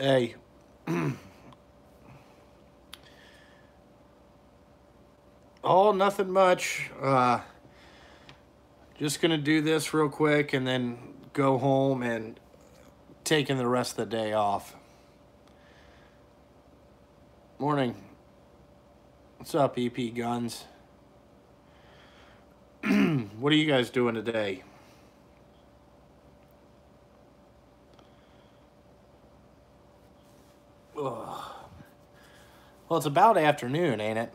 Hey. Oh, nothing much. Just gonna do this real quick and then go home and taking the rest of the day off. Morning. What's up, EP Guns? What are you guys doing today? Ugh. Well, it's about afternoon, ain't it?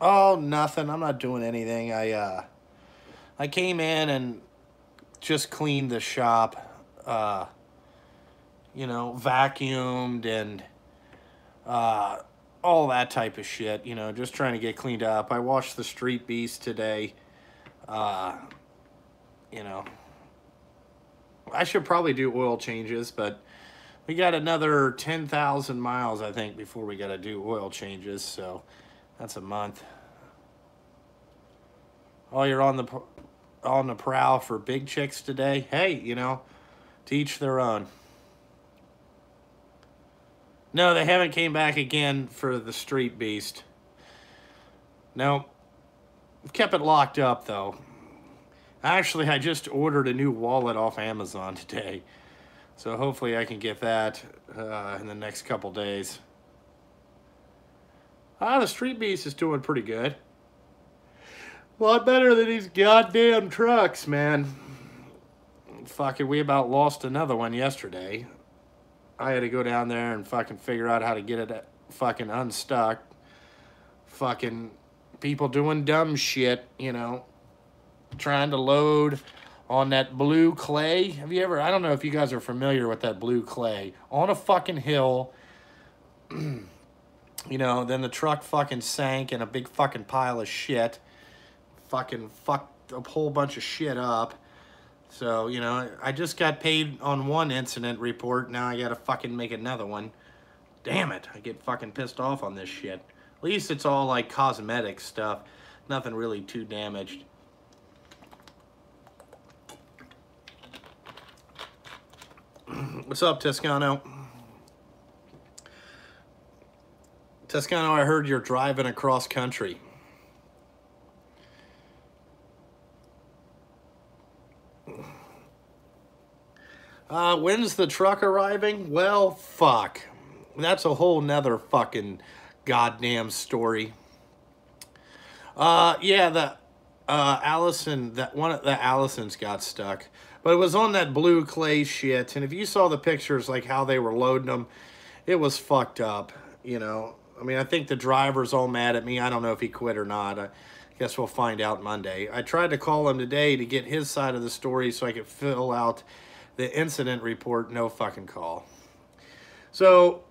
Oh, nothing. I'm not doing anything. I came in and just cleaned the shop. Vacuumed and all that type of shit. Just trying to get cleaned up. I washed the Street Beast today. Uh, you know, I should probably do oil changes, but we got another 10,000 miles, I think, before we got to do oil changes. So that's a month. Oh, you're on the prowl for big chicks today? Hey, to each their own. No, they haven't came back again for the Street Beast. No. Kept it locked up, though. Actually, I just ordered a new wallet off Amazon today. So hopefully I can get that in the next couple days. The Street Beast is doing pretty good. A lot better than these goddamn trucks, man. Fucking, we about lost another one yesterday. I had to go down there and fucking figure out how to get it fucking unstuck. Fucking people doing dumb shit, trying to load on that blue clay. I don't know if you guys are familiar with that blue clay. On a fucking hill, then the truck fucking sank in a big fucking pile of shit. Fucking fucked a whole bunch of shit up. So, I just got paid on one incident report. Now I gotta fucking make another one. Damn it. I get fucking pissed off on this shit. At least it's all like cosmetic stuff. Nothing really too damaged. What's up, Toscano? Toscano, I heard you're driving across country. When's the truck arriving? Well, fuck. That's a whole nother fucking goddamn story. The one of the Allisons got stuck. But it was on that blue clay shit. And if you saw the pictures, like how they were loading them, it was fucked up, I think the driver's all mad at me. I don't know if he quit or not. I guess we'll find out Monday. I tried to call him today to get his side of the story so I could fill out the incident report. No fucking call. So,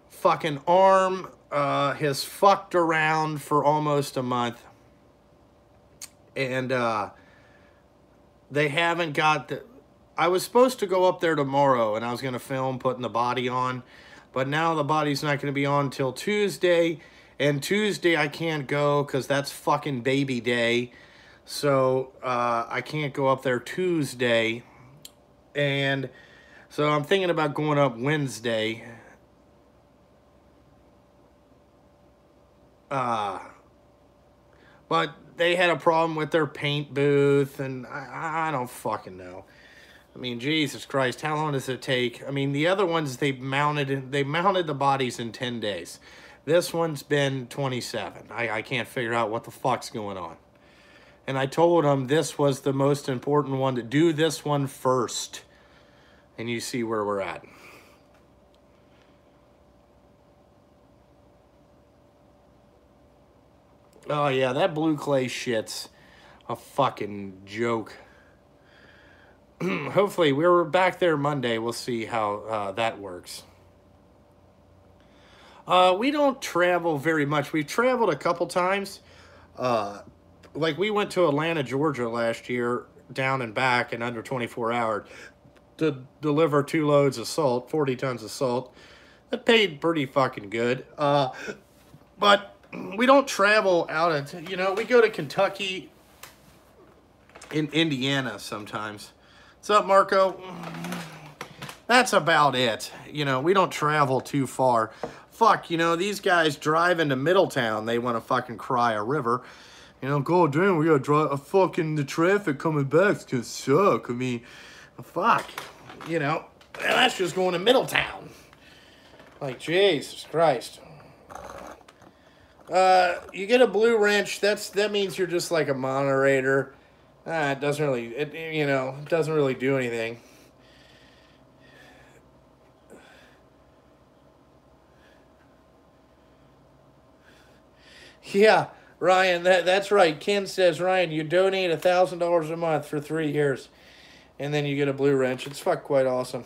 fucking arm has fucked around for almost a month. And they haven't got the... I was supposed to go up there tomorrow and I was going to film putting the body on. But now the body's not going to be on till Tuesday. And Tuesday I can't go because that's fucking baby day. So I can't go up there Tuesday. And so I'm thinking about going up Wednesday. But they had a problem with their paint booth. And I don't fucking know. Jesus Christ, how long does it take? The other ones, they mounted the bodies in 10 days. This one's been 27. I can't figure out what the fuck's going on. And I told them this was the most important one, to do this one first. And you see where we're at. Oh yeah, that blue clay shit's a fucking joke. Hopefully, we're back there Monday. We'll see how that works. We don't travel very much. We've traveled a couple times. Like, we went to Atlanta, Georgia last year, down and back in under 24 hours to deliver 2 loads of salt, 40 tons of salt. That paid pretty fucking good. But we don't travel out of, we go to Kentucky and Indiana sometimes. What's up, Marco? that's about it. You know, we don't travel too far. Fuck, you know, these guys drive into Middletown. They want to fucking cry a river. You know, god damn, we gotta drive fucking the traffic coming back's gonna suck. I mean, fuck. You know, and that's just going to Middletown. Like, Jesus Christ. You get a blue wrench, that means you're just like a moderator. It doesn't really, it doesn't really do anything. Yeah, Ryan, that's right. Ken says, Ryan, you donate $1,000 a month for 3 years, and then you get a blue wrench. It's quite awesome.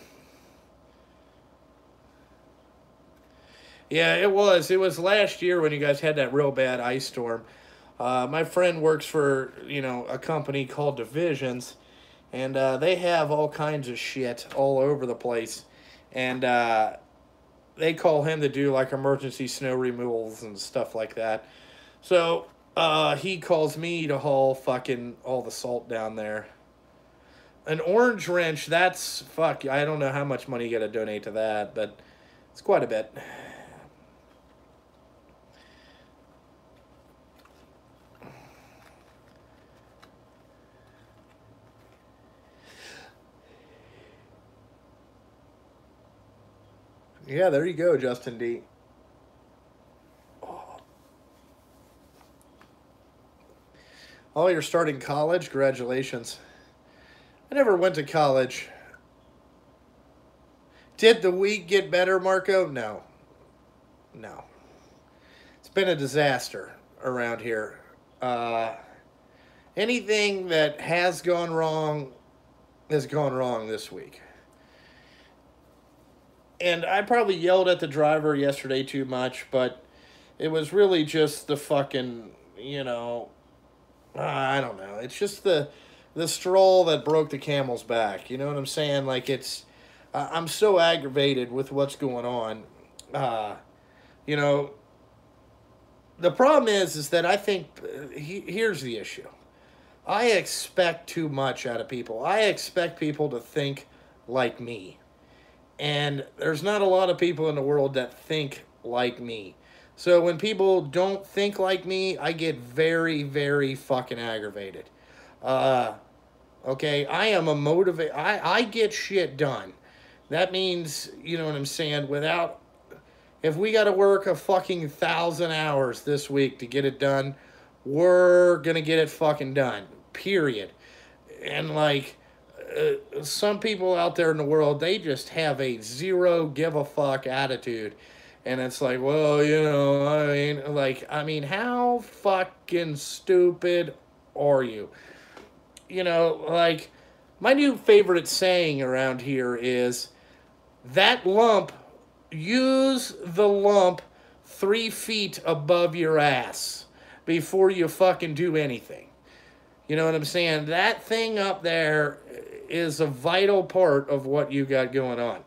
Yeah, it was. It was last year when you guys had that real bad ice storm. My friend works for, a company called Divisions, and they have all kinds of shit all over the place. And they call him to do, like, emergency snow removals and stuff like that. So he calls me to haul fucking all the salt down there. An orange wrench, that's, I don't know how much money you got to donate to that, but it's quite a bit. Yeah, there you go, Justin D. Oh, you're starting college? Congratulations. I never went to college. Did the week get better, Marco? No. No. It's been a disaster around here. Anything that has gone wrong has gone wrong this week. And I probably yelled at the driver yesterday too much, but it was really just the fucking, I don't know. It's just the straw that broke the camel's back. You know what I'm saying? Like, I'm so aggravated with what's going on. The problem is that I think, here's the issue. I expect too much out of people. I expect people to think like me. And there's not a lot of people in the world that think like me. So when people don't think like me, I get very, very fucking aggravated. Okay, I am a motivate. I get shit done. That means, you know what I'm saying, if we got to work a fucking 1,000 hours this week to get it done, we're going to get it fucking done. Period. And like, some people out there in the world, they just have a zero give a fuck attitude. And it's like, well, I mean, how fucking stupid are you? Like, my new favorite saying around here is, use the lump 3 feet above your ass before you fucking do anything. You know what I'm saying? That thing up there is a vital part of what you got going on.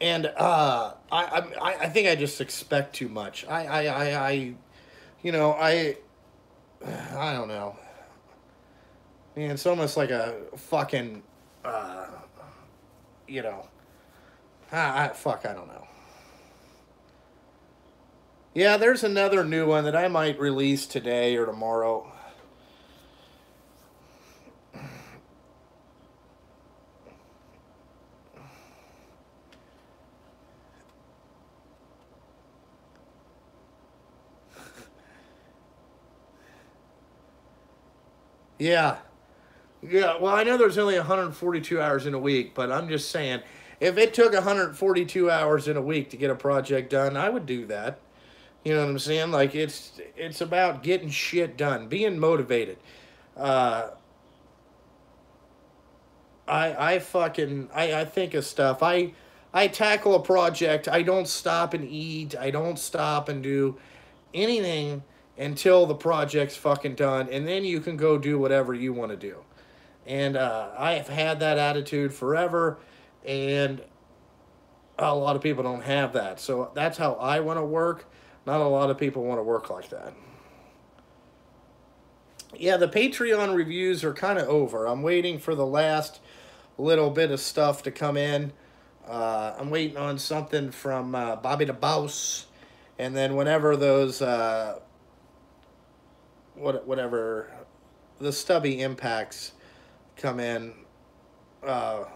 And I think I just expect too much. I don't know. Man, it's almost like a fucking, I don't know. Yeah, there's another new one that I might release today or tomorrow. Yeah. Yeah, well, I know there's only 142 hours in a week, but I'm just saying, if it took 142 hours in a week to get a project done, I would do that. You know what I'm saying? Like, it's about getting shit done, being motivated. I think of stuff. I tackle a project. I don't stop and eat. I don't stop and do anything until the project's fucking done, and then you can go do whatever you want to do. And I have had that attitude forever, and a lot of people don't have that. So that's how I want to work. Not a lot of people want to work like that. Yeah, the Patreon reviews are kind of over. I'm waiting for the last little bit of stuff to come in. I'm waiting on something from Bobby the Boss, and then whenever those whatever the stubby impacts come in, you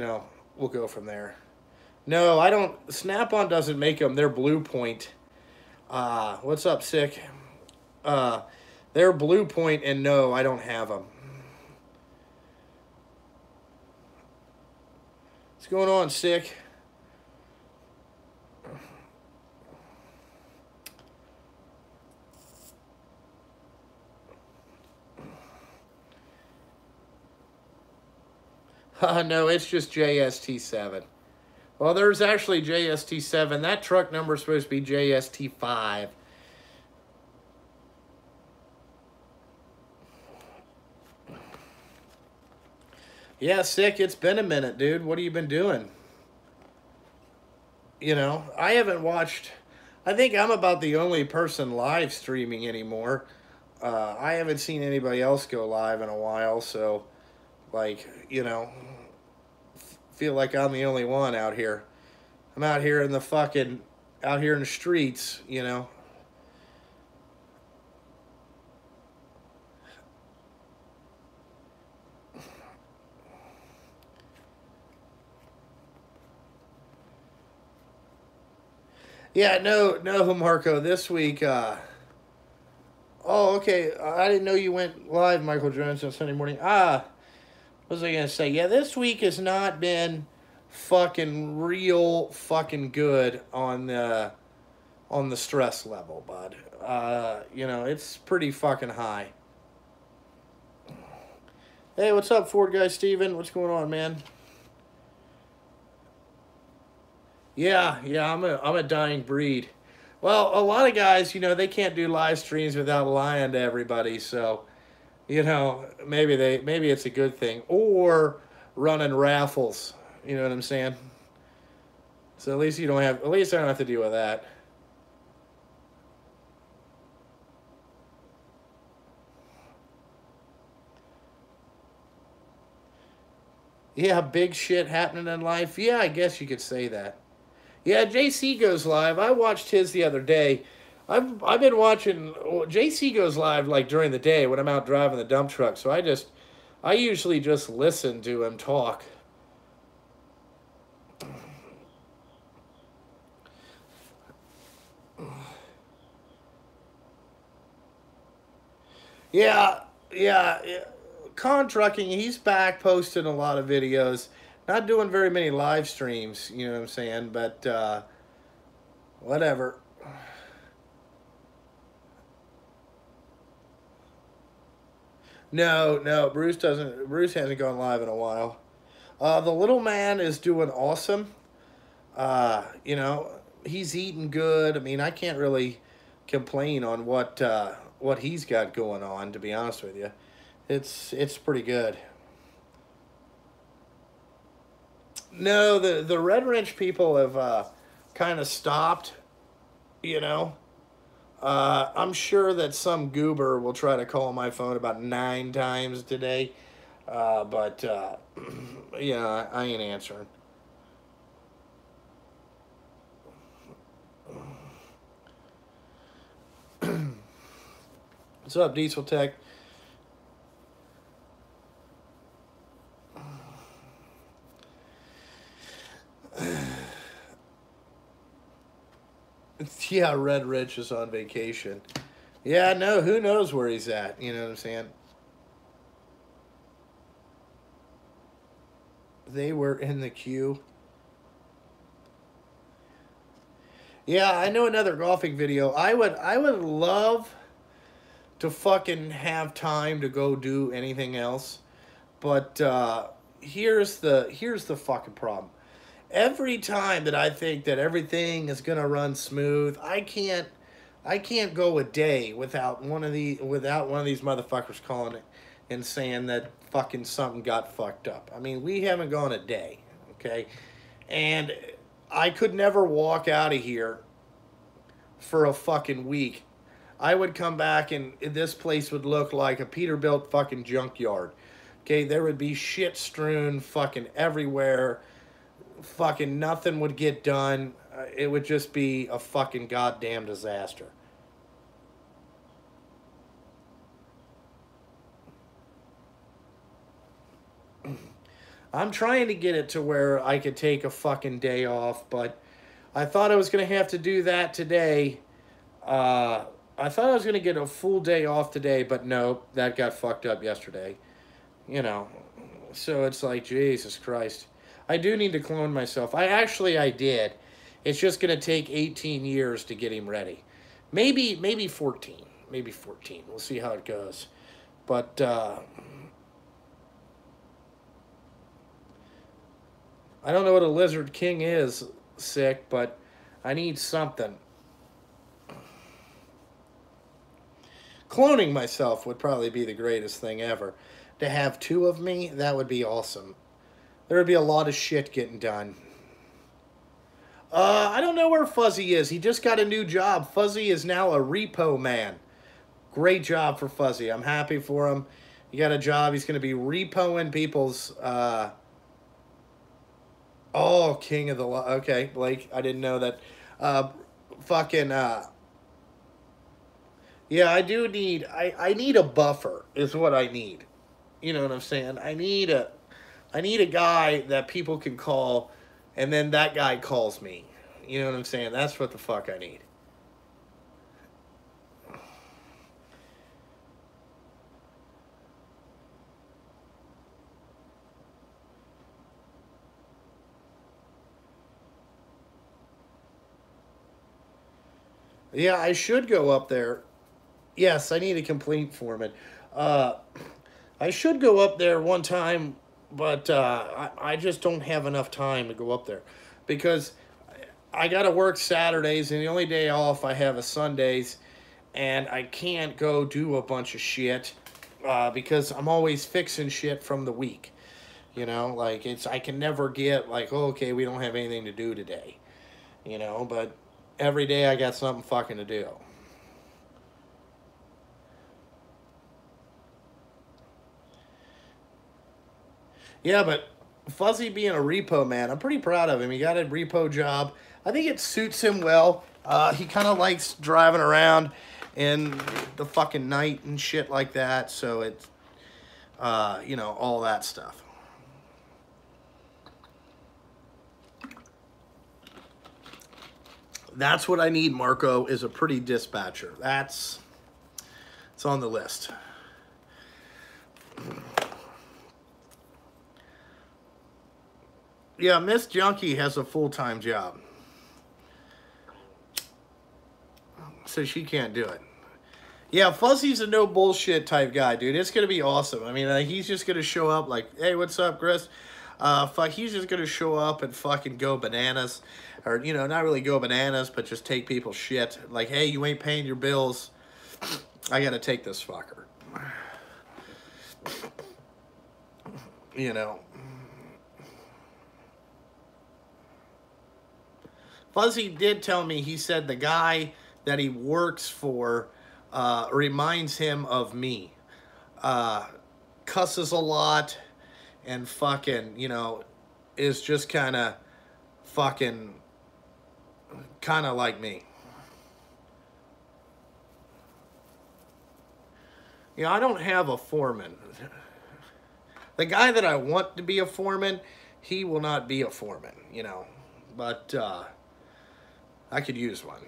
know, we'll go from there. No, I don't. Snap-on doesn't make them. They're Blue Point. What's up, Sick? They're Blue Point, and no, I don't have them. What's going on, Sick? No, it's just JST7. Well, there's actually JST7. That truck number is supposed to be JST5. Yeah, Sick, it's been a minute, dude. What have you been doing? You know, I haven't watched... I think I'm about the only person live streaming anymore. I haven't seen anybody else go live in a while, so, like, you know, feel like I'm the only one out here. I'm out here in the fucking... out here in the streets, you know. Yeah, no, Marco. This week, oh, okay. I didn't know you went live, Michael Jones, on Sunday morning. What was I gonna say? Yeah, this week has not been fucking real fucking good on the stress level, bud. You know, it's pretty fucking high. Hey, what's up, Ford guy Steven? What's going on, man? Yeah, I'm a dying breed. Well, a lot of guys, you know, they can't do live streams without lying to everybody, so, you know, maybe it's a good thing. Or running raffles, you know what I'm saying? So at least I don't have to deal with that. Yeah, big shit happening in life. Yeah, I guess you could say that. Yeah, JC goes live. I watched his the other day. I've been watching... JC goes live, like, during the day when I'm out driving the dump truck. So I usually just listen to him talk. Yeah. Con Trucking, he's back posting a lot of videos. Not doing very many live streams, you know what I'm saying? But, whatever. No, Bruce hasn't gone live in a while. The little man is doing awesome. You know, he's eating good. I mean, I can't really complain on what he's got going on, to be honest with you. It's pretty good. No, the Red Wrench people have kind of stopped, you know. I'm sure that some goober will try to call my phone about 9 times today, but yeah, I ain't answering. What's up, Diesel Tech? Yeah, Red Rich is on vacation. Yeah, no, who knows where he's at? You know what I'm saying? They were in the queue. Yeah, I know another golfing video. I would love to fucking have time to go do anything else, but here's the fucking problem. Every time that I think that everything is gonna run smooth, I can't go a day without one of these motherfuckers calling it and saying that fucking something got fucked up. I mean, we haven't gone a day, okay? And I could never walk out of here for a fucking week. I would come back and this place would look like a Peterbilt fucking junkyard. Okay, there would be shit strewn fucking everywhere. Fucking nothing would get done. It would just be a fucking goddamn disaster. I'm trying to get it to where I could take a fucking day off, but I thought I was going to have to do that today. I thought I was going to get a full day off today, but no, that got fucked up yesterday. You know, so it's like, Jesus Christ. I do need to clone myself. I did. It's just going to take 18 years to get him ready. Maybe 14. Maybe 14. We'll see how it goes. But, I don't know what a Lizard King is, sick, but I need something. Cloning myself would probably be the greatest thing ever. To have two of me, that would be awesome. There would be a lot of shit getting done. I don't know where Fuzzy is. He just got a new job. Fuzzy is now a repo man. Great job for Fuzzy. I'm happy for him. He got a job. He's going to be repoing people's... Oh, King of the... Okay, Blake, I didn't know that. Yeah, I do need... I need a buffer, is what I need. You know what I'm saying? I need a guy that people can call, and then that guy calls me. You know what I'm saying? That's what the fuck I need. Yeah, I should go up there. Yes, I need a complete foreman. I should go up there one time, but I just don't have enough time to go up there. Because I got to work Saturdays, and the only day off I have is Sundays. And I can't go do a bunch of shit because I'm always fixing shit from the week. You know, like, I can never get, like, oh, okay, we don't have anything to do today. You know, but every day I got something fucking to do. Yeah, but Fuzzy being a repo man, I'm pretty proud of him. He got a repo job. I think it suits him well. He kind of likes driving around in the fucking night and shit like that. So it's, you know, all that stuff. That's what I need, Marco, is a pretty dispatcher. It's on the list. Yeah, Miss Junkie has a full-time job. So she can't do it. Yeah, Fuzzy's a no bullshit type guy, dude. It's going to be awesome. I mean, he's just going to show up like, hey, what's up, Chris? He's just going to show up and fucking go bananas. Or, you know, not really go bananas, but just take people's shit. Like, hey, you ain't paying your bills. I got to take this fucker. You know. Fuzzy did tell me, he said the guy that he works for reminds him of me. Cusses a lot and fucking, you know, is just kind of like me. You know, I don't have a foreman. The guy that I want to be a foreman, he will not be a foreman, you know. But I could use one.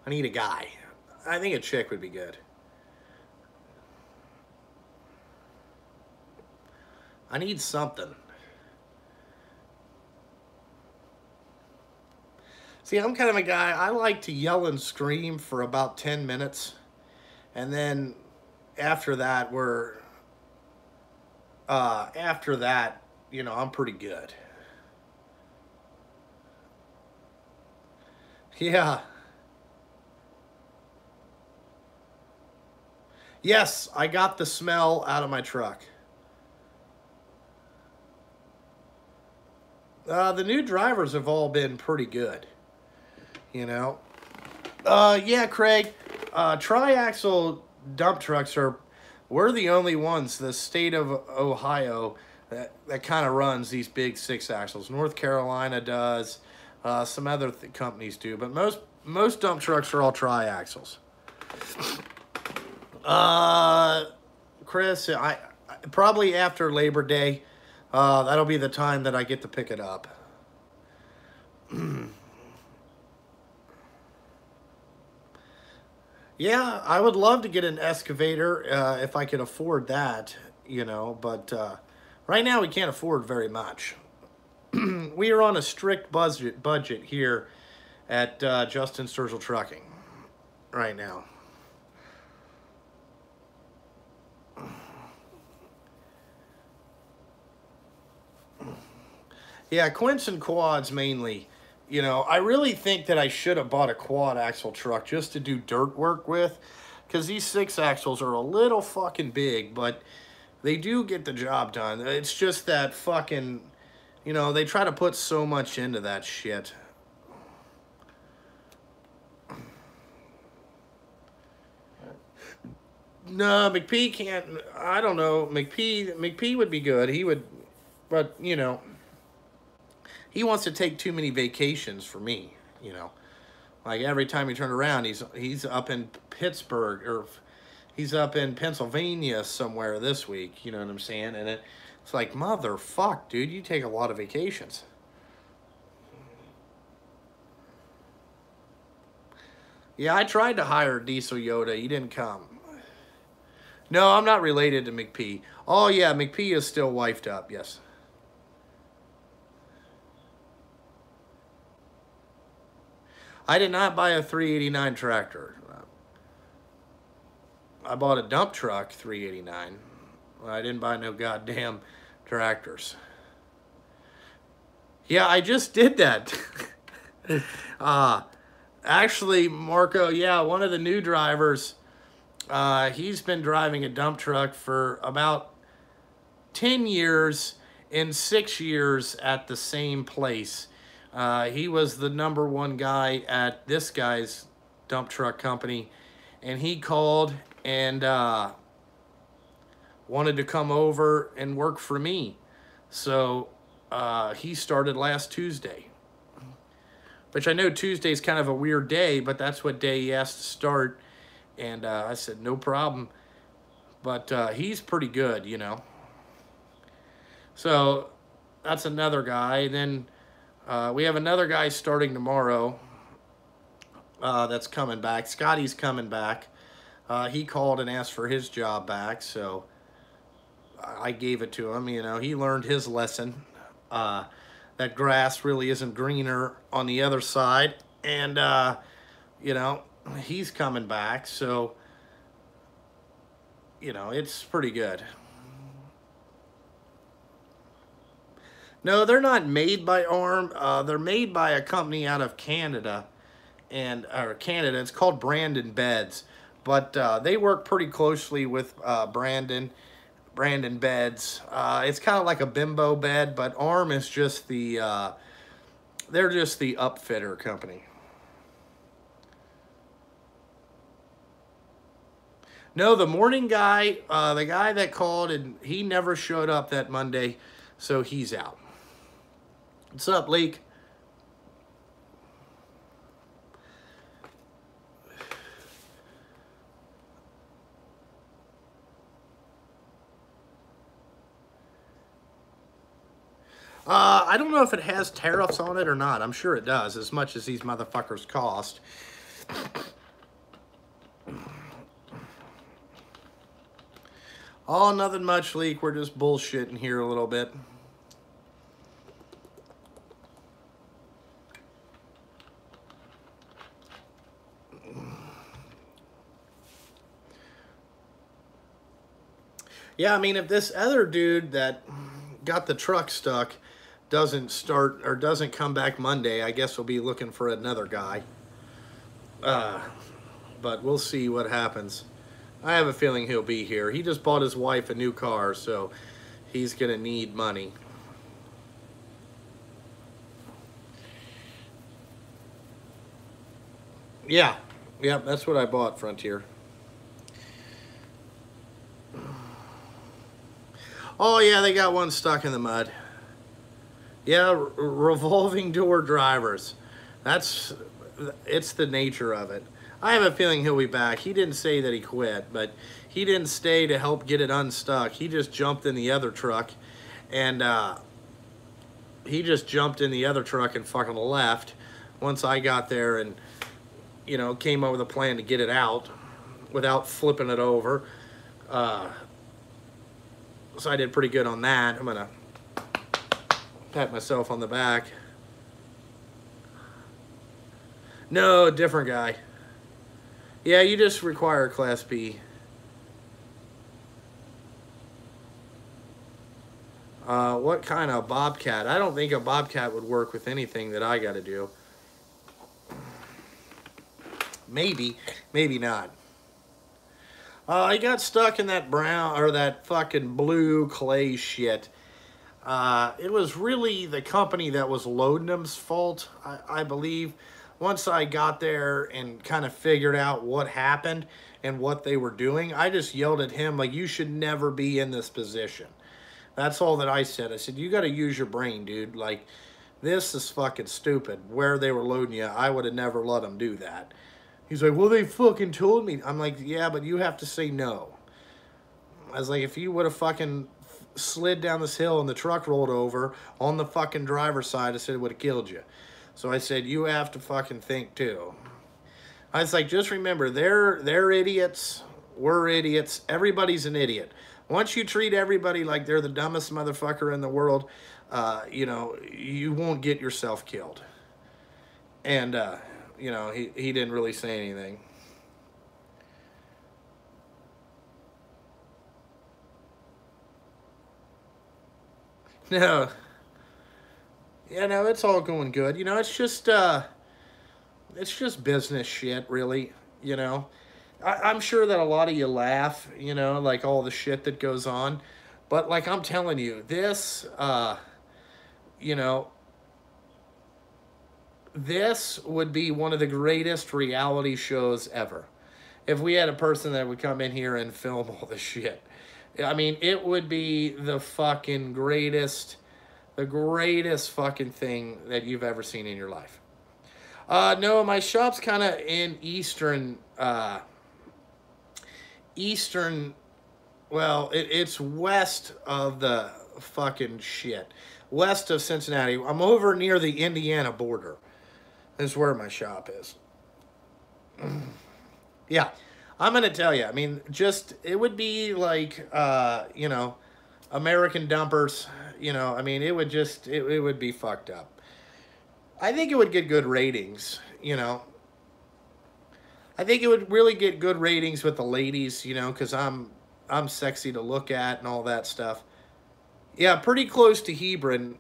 I need a guy. I think a chick would be good. I need something. See, I'm kind of a guy, I like to yell and scream for about 10 minutes. And then after that, you know, I'm pretty good. Yeah. Yes, I got the smell out of my truck. The new drivers have all been pretty good. You know, Yeah, Craig. Triaxle dump trucks we're the only ones, the state of Ohio, that kind of runs these big 6 axles. North Carolina does. Some other companies do, but most dump trucks are all triaxles. Chris, I probably after Labor Day, that'll be the time that I get to pick it up. Yeah, I would love to get an excavator if I could afford that, but right now we can't afford very much. We are on a strict budget here at Justin Sturgill Trucking right now. Yeah, quints and quads mainly. I really think that I should have bought a quad axle truck just to do dirt work with, because these 6 axles are a little fucking big, but they do get the job done. It's just that fucking, they try to put so much into that shit. No, McP can't. I don't know. McP would be good. He would, but he wants to take too many vacations for me. Like every time you turn around, he's up in Pittsburgh, or he's up in Pennsylvania somewhere this week. You know what I'm saying? And it's like, motherfuck, dude, you take a lot of vacations. Yeah, I tried to hire Diesel Yoda. He didn't come. No, I'm not related to McP. Oh, yeah, McP is still wifed up, yes. I did not buy a 389 tractor. I bought a dump truck 389. I didn't buy no goddamn tractors. Yeah, I just did that. Actually, Marco, yeah, one of the new drivers, he's been driving a dump truck for about 10 years and 6 years at the same place. He was the #1 guy at this guy's dump truck company, and he called and wanted to come over and work for me. So he started last Tuesday, which I know Tuesday's kind of a weird day, but that's what day he asked to start. And I said, no problem. But he's pretty good, So that's another guy. Then we have another guy starting tomorrow that's coming back. Scotty's coming back. He called and asked for his job back, so I gave it to him. He learned his lesson. That grass really isn't greener on the other side. And, he's coming back, so, it's pretty good. No, they're not made by ARM. They're made by a company out of Canada, It's called Brandon Beds, but they work pretty closely with Brandon Beds. It's kind of like a bimbo bed, but ARM is just they're just the upfitter company. No, the morning guy, the guy that called, and he never showed up that Monday, so he's out. What's up, Leak? I don't know if it has tariffs on it or not. I'm sure it does, as much as these motherfuckers cost. Oh, nothing much, Leak. We're just bullshitting here a little bit. Yeah, I mean, if this other dude that got the truck stuck doesn't start or doesn't come back Monday, I guess we'll be looking for another guy. But we'll see what happens. I have a feeling he'll be here. He just bought his wife a new car, so he's going to need money. Yeah, Yep, that's what I bought, Frontier. Oh, yeah, they got one stuck in the mud. Yeah, revolving door drivers. That's, it's the nature of it. I have a feeling he'll be back. He didn't say that he quit, but he didn't stay to help get it unstuck. He just jumped in the other truck, and and fucking left once I got there and, came up with a plan to get it out without flipping it over. So I did pretty good on that. I'm going to pat myself on the back. No, different guy. Yeah, you just require a Class B. What kind of Bobcat? I don't think a Bobcat would work with anything that I got to do. Maybe, maybe not. I got stuck in that brown, or that fucking blue clay shit. It was really the company that was loading them's fault, I believe. Once I got there and kind of figured out what happened and what they were doing, I just yelled at him, like, you should never be in this position. That's all that I said. I said, you got to use your brain, dude. Like, this is fucking stupid. Where they were loading you, I would have never let them do that. He's like, well, they fucking told me. I'm like, yeah, but you have to say no. I was like, if you would have fucking slid down this hill and the truck rolled over on the fucking driver's side, I said it would have killed you. So I said, you have to fucking think too. I was like, just remember, they're idiots. We're idiots. Everybody's an idiot. Once you treat everybody like they're the dumbest motherfucker in the world, you won't get yourself killed. And, he didn't really say anything. No. Yeah, no, it's all going good. It's just business shit, really. I'm sure that a lot of you laugh, like all the shit that goes on. But like I'm telling you, you know, this would be one of the greatest reality shows ever. If we had a person that would come in here and film all this shit. I mean, it would be the greatest fucking thing that you've ever seen in your life. No, my shop's kind of in eastern, well, it's west of the fucking shit. West of Cincinnati. I'm over near the Indiana border. Is where my shop is. Yeah, I'm gonna tell you. I mean, just it would be like American Dumpers. I mean, it would be fucked up. I think it would get good ratings. I think it would really get good ratings with the ladies. Because I'm sexy to look at and all that stuff. Yeah, pretty close to Hebron.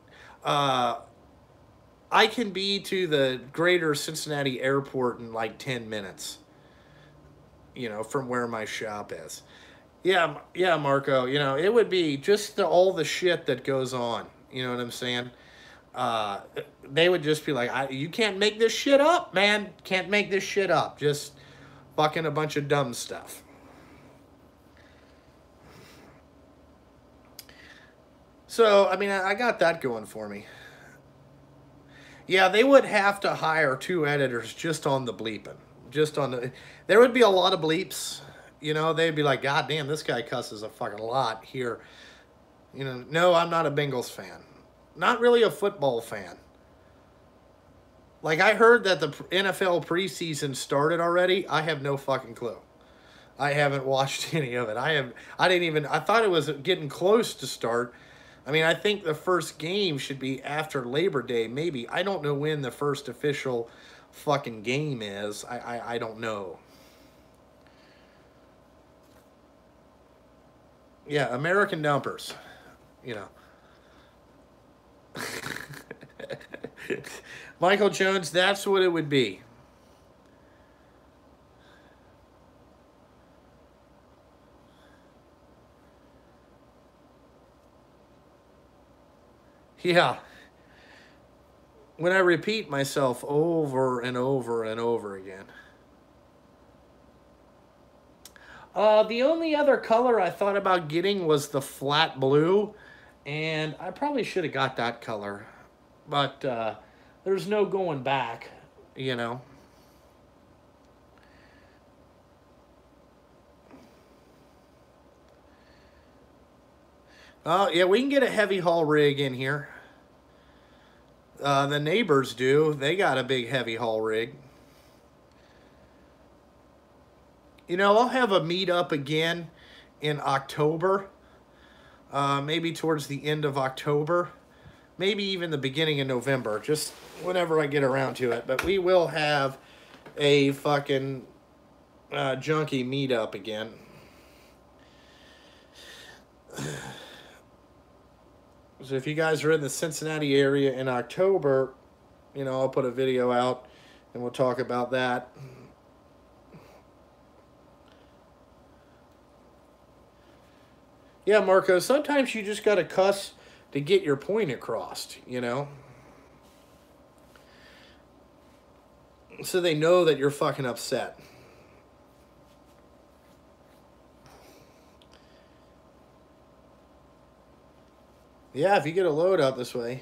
I can be to the greater Cincinnati airport in like 10 minutes. From where my shop is. Yeah, yeah, Marco. It would be just all the shit that goes on. You know what I'm saying? Uh, they would just be like, "You can't make this shit up, man. Can't make this shit up. Just fucking a bunch of dumb stuff." So, I mean, I got that going for me. Yeah, they would have to hire two editors just on the bleeping. Just on the. There would be a lot of bleeps. They'd be like, God damn, this guy cusses a fucking lot here. No, I'm not a Bengals fan. Not really a football fan. Like, I heard that the NFL preseason started already. I have no fucking clue. I haven't watched any of it. I thought it was getting close to start. I mean, I think the first game should be after Labor Day, maybe. I don't know when the first official fucking game is. I don't know. Yeah, American Dumpers. You know. Michael Jones, that's what it would be. Yeah. When I repeat myself over and over and over again. The only other color I thought about getting was the flat blue, and I probably should have got that color, but there's no going back, you know. Oh, yeah, we can get a heavy haul rig in here. The neighbors do. They got a big heavy haul rig. You know, I'll have a meetup again in October. Maybe towards the end of October. Maybe even the beginning of November. Just whenever I get around to it. But we will have a fucking junkie meetup again. So if you guys are in the Cincinnati area in October, you know, I'll put a video out and we'll talk about that. Yeah, Marco, sometimes you just got to cuss to get your point across, you know? So they know that you're fucking upset. Yeah, if you get a load out this way.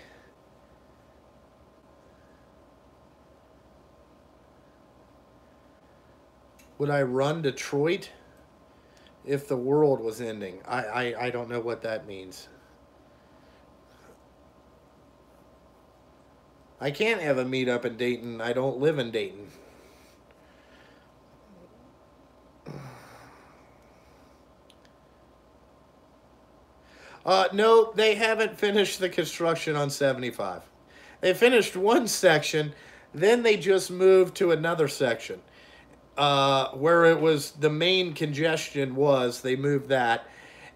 Would I run Detroit if the world was ending? I don't know what that means. I can't have a meetup in Dayton. I don't live in Dayton. No, they haven't finished the construction on 75. They finished one section, then they just moved to another section. Where it was the main congestion was, they moved that.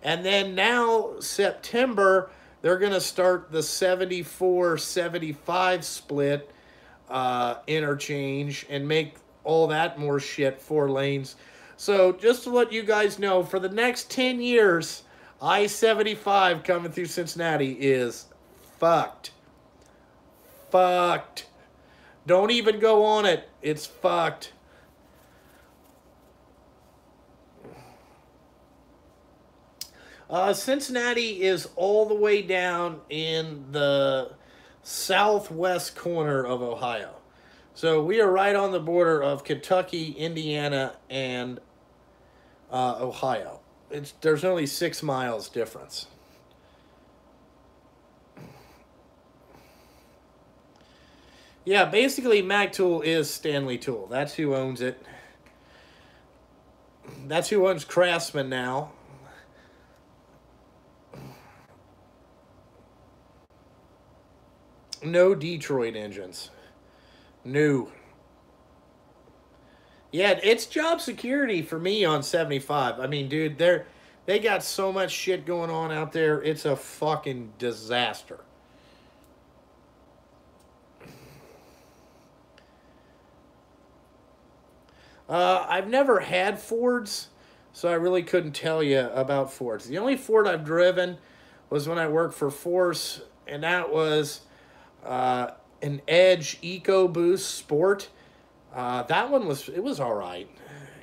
And then now, September, they're going to start the 74-75 split interchange and make all that more shit 4 lanes. So just to let you guys know, for the next 10 years, I-75 coming through Cincinnati is fucked. Fucked. Don't even go on it. It's fucked. Cincinnati is all the way down in the southwest corner of Ohio. So we are right on the border of Kentucky, Indiana, and Ohio. There's only 6 miles difference. Yeah, basically Mag Tool is Stanley Tool. That's who owns it. That's who owns Craftsman now. No Detroit engines. No. Yeah, it's job security for me on 75. I mean, dude, they got so much shit going on out there. It's a fucking disaster. I've never had Fords, so I really couldn't tell you about Fords. The only Ford I've driven was when I worked for Force, and that was an Edge EcoBoost Sport. That one was all right,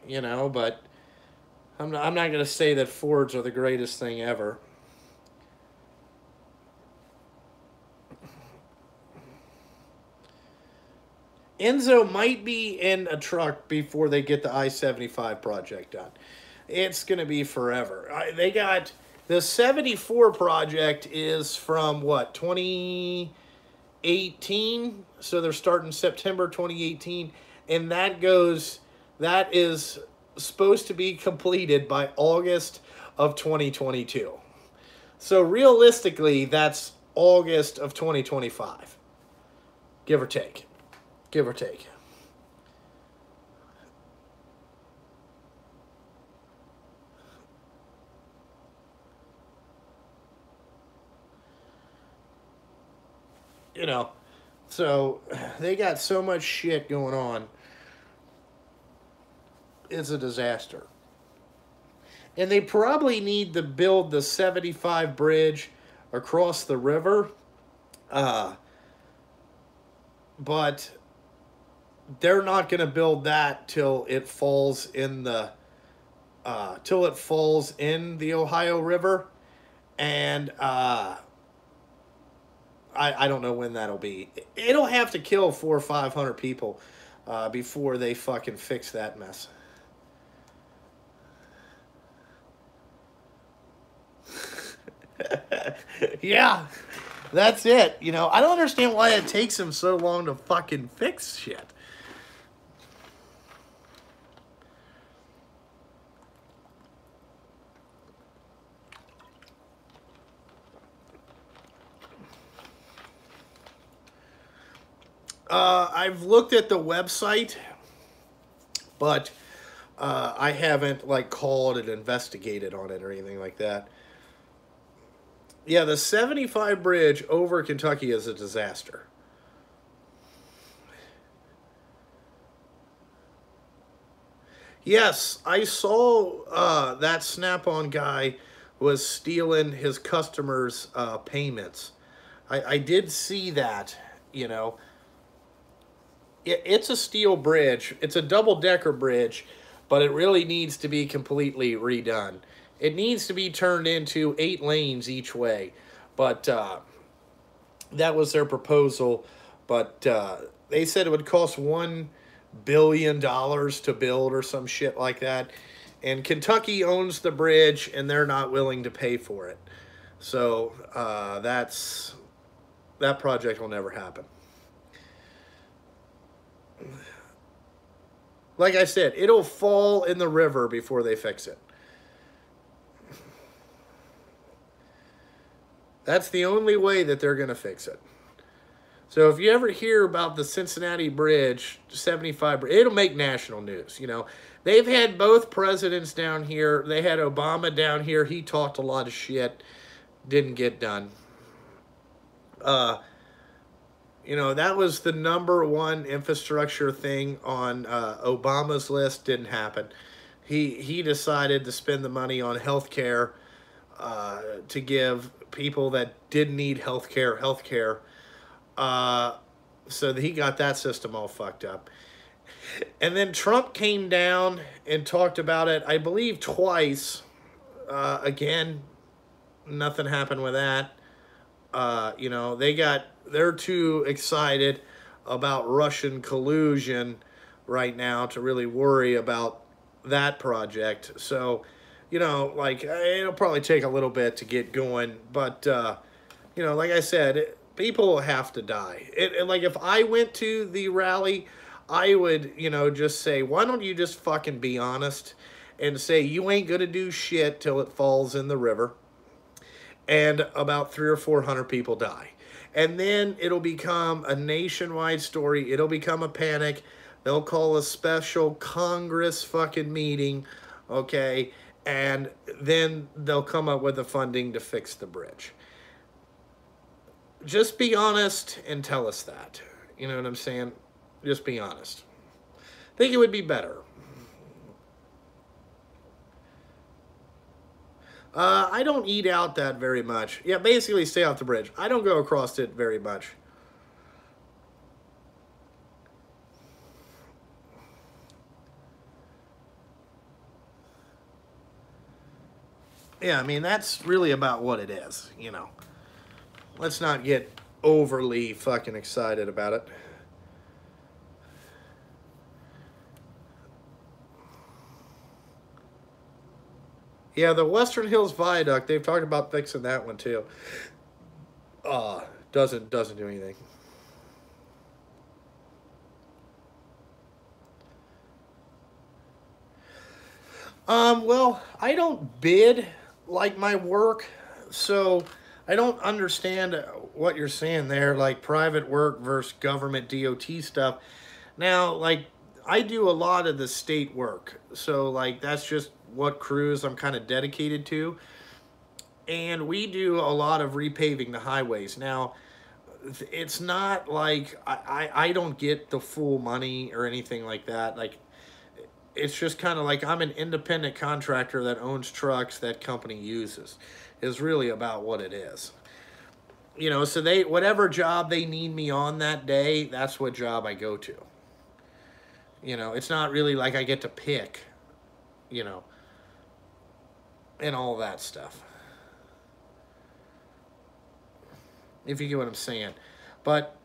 you know, but I'm not going to say that Fords are the greatest thing ever. Enzo might be in a truck before they get the I-75 project done. It's going to be forever. They got the 74 project is from what, 2018? So they're starting September 2018, and that is supposed to be completed by August of 2022. So realistically, that's August of 2025, give or take. Give or take. You know, so they got so much shit going on. It's a disaster. And they probably need to build the 75 bridge across the river. But they're not going to build that till it falls in the till it falls in the Ohio River. And I don't know when that'll be. It'll have to kill 400 or 500 people before they fucking fix that mess. Yeah, that's it. You know, I don't understand why it takes them so long to fucking fix shit. I've looked at the website, but I haven't like called and investigated on it or anything like that. Yeah, the 75 bridge over Kentucky is a disaster. Yes, I saw that Snap-on guy was stealing his customers' payments. I did see that, you know. It's a steel bridge. It's a double-decker bridge, but it really needs to be completely redone. It needs to be turned into 8 lanes each way. But that was their proposal. But they said it would cost $1 billion to build or some shit like that. And Kentucky owns the bridge, and they're not willing to pay for it. So that project will never happen. Like I said, it'll fall in the river before they fix it. That's the only way that they're going to fix it. So if you ever hear about the Cincinnati Bridge, 75, it'll make national news. You know, they've had both presidents down here. They had Obama down here. He talked a lot of shit. Didn't get done. You know, that was the #1 infrastructure thing on Obama's list. Didn't happen. He decided to spend the money on health care to give people that didn't need health care. So he got that system all fucked up. And then Trump came down and talked about it, I believe, twice. Again, nothing happened with that. You know, they're too excited about Russian collusion right now to really worry about that project. So, you know, like, it'll probably take a little bit to get going. But, you know, like I said, people have to die. Like, if I went to the rally, I would, you know, just say, why don't you just fucking be honest and say you ain't gonna do shit till it falls in the river and about 300 or 400 people die. And then it'll become a nationwide story. It'll become a panic. They'll call a special Congress fucking meeting, okay? And then they'll come up with the funding to fix the bridge. Just be honest and tell us that. You know what I'm saying? Just be honest. I think it would be better. I don't eat out that very much. Yeah, basically stay off the bridge. I don't go across it very much. Yeah, I mean, that's really about what it is, you know. Let's not get overly fucking excited about it. Yeah, the Western Hills Viaduct, they've talked about fixing that one too. Doesn't do anything. Well, I don't bid like my work, so I don't understand what you're saying there, like private work versus government DOT stuff. Now, like, I do a lot of the state work, so like that's just what crews I'm kind of dedicated to. And we do a lot of repaving the highways. Now, it's not like I don't get the full money or anything like that. Like, it's just kind of like I'm an independent contractor that owns trucks that company uses, is really about what it is. You know, so whatever job they need me on that day, that's what job I go to. You know, it's not really like I get to pick, you know. and all that stuff. If you get what I'm saying. But,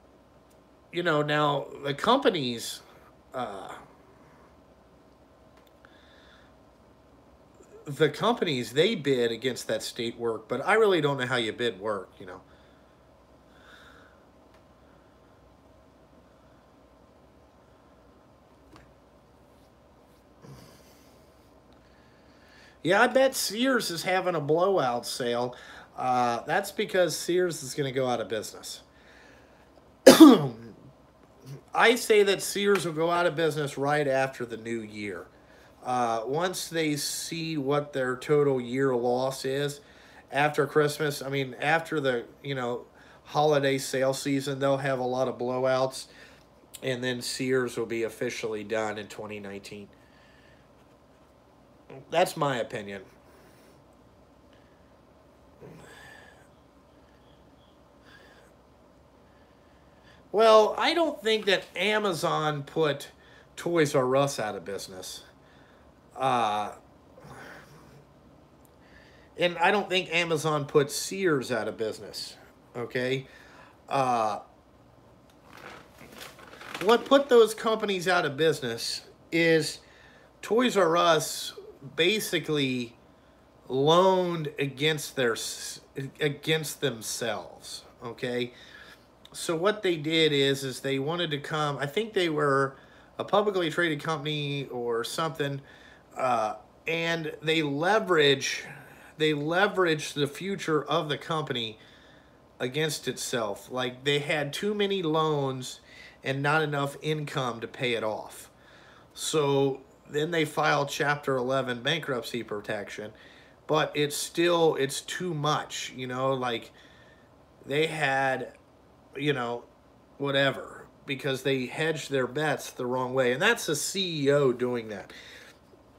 you know, now the companies, uh, they bid against that state work, but I really don't know how you bid work, you know. Yeah, I bet Sears is having a blowout sale. That's because Sears is going to go out of business. I say that Sears will go out of business right after the new year. Once they see what their total year loss is after Christmas, I mean, after the, you know, holiday sale season, they'll have a lot of blowouts, and then Sears will be officially done in 2019. That's my opinion. Well, I don't think that Amazon put Toys R Us out of business. Uh, and I don't think Amazon put Sears out of business. Okay? Uh, what put those companies out of business is Toys R Us basically loaned against themselves. Okay? So what they did is they wanted to come. I think they were a publicly traded company or something, and they leverage the future of the company against itself. Like they had too many loans and not enough income to pay it off. So then they filed Chapter 11 bankruptcy protection, but it's too much. You know, like they had, you know, whatever, because they hedged their bets the wrong way. And that's a CEO doing that.